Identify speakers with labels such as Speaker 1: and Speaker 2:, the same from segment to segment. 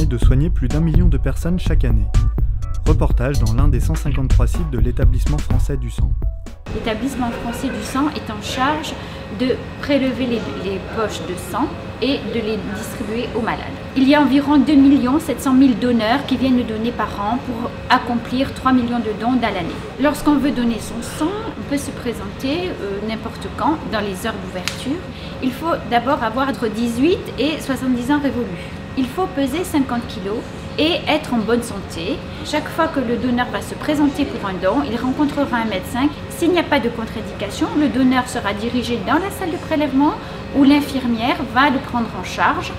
Speaker 1: permet de soigner plus d'1 million de personnes chaque année. Reportage dans l'un des 153 sites de l'établissement français du sang.
Speaker 2: L'établissement français du sang est en charge de prélever les poches de sang et de les distribuer aux malades. Il y a environ 2 700 000 donneurs qui viennent donner par an pour accomplir 3 millions de dons dans l'année. Lorsqu'on veut donner son sang, on peut se présenter n'importe quand dans les heures d'ouverture. Il faut d'abord avoir entre 18 et 70 ans révolus. Il faut peser 50 kg et être en bonne santé. Chaque fois que le donneur va se présenter pour un don, il rencontrera un médecin. S'il n'y a pas de contre-indication, le donneur sera dirigé dans la salle de prélèvement où l'infirmière va le prendre en charge.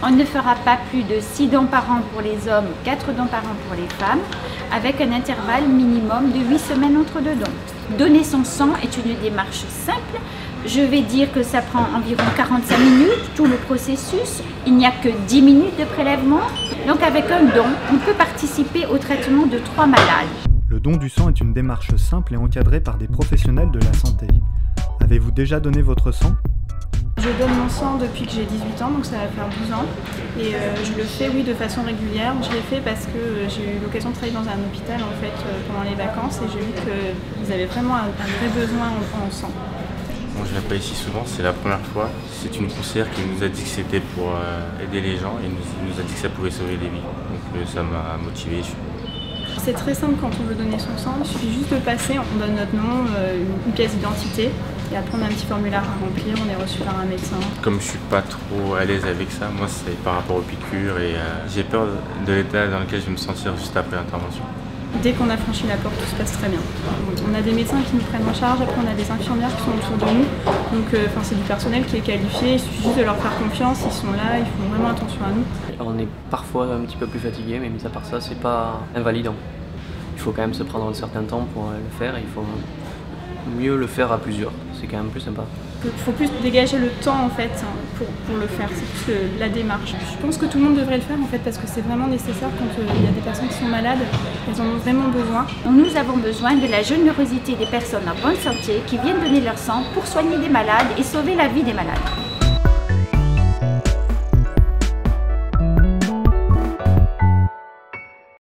Speaker 2: On ne fera pas plus de 6 dons par an pour les hommes, 4 dons par an pour les femmes, avec un intervalle minimum de 8 semaines entre 2 dons. Donner son sang est une démarche simple. Je vais dire que ça prend environ 45 minutes, tout le processus. Il n'y a que 10 minutes de prélèvement. Donc avec un don, on peut participer au traitement de 3 malades.
Speaker 1: Le don du sang est une démarche simple et encadrée par des professionnels de la santé. Avez-vous déjà donné votre sang ?
Speaker 3: Je donne mon sang depuis que j'ai 18 ans, donc ça va faire 12 ans. Et je le fais, oui, de façon régulière. Je l'ai fait parce que j'ai eu l'occasion de travailler dans un hôpital en fait, pendant les vacances et j'ai vu qu'ils avaient vraiment un vrai besoin en sang.
Speaker 4: Bon, je viens pas ici souvent, c'est la première fois. C'est une conseillère qui nous a dit que c'était pour aider les gens et nous a dit que ça pouvait sauver des vies. Donc ça m'a motivé.
Speaker 3: C'est très simple quand on veut donner son sang, il suffit juste de passer, on donne notre nom, une pièce d'identité et après on a un petit formulaire à remplir, on est reçu par un médecin.
Speaker 4: Comme je suis pas trop à l'aise avec ça, moi c'est par rapport aux piqûres et j'ai peur de l'état dans lequel je vais me sentir juste après l'intervention.
Speaker 3: Dès qu'on a franchi la porte, tout se passe très bien. On a des médecins qui nous prennent en charge, après on a des infirmières qui sont autour de nous. Donc c'est du personnel qui est qualifié, il suffit juste de leur faire confiance, ils sont là, ils font vraiment attention à nous.
Speaker 5: On est parfois un petit peu plus fatigué, mais mis à part ça, c'est pas invalidant. Il faut quand même se prendre un certain temps pour le faire, il faut mieux le faire à plusieurs, c'est quand même plus sympa.
Speaker 3: Il faut plus dégager le temps en fait pour le faire, c'est plus la démarche. Je pense que tout le monde devrait le faire en fait parce que c'est vraiment nécessaire quand il y a des personnes qui sont malades, elles en ont vraiment besoin.
Speaker 2: Nous avons besoin de la générosité des personnes en bonne santé qui viennent donner leur sang pour soigner des malades et sauver la vie des malades.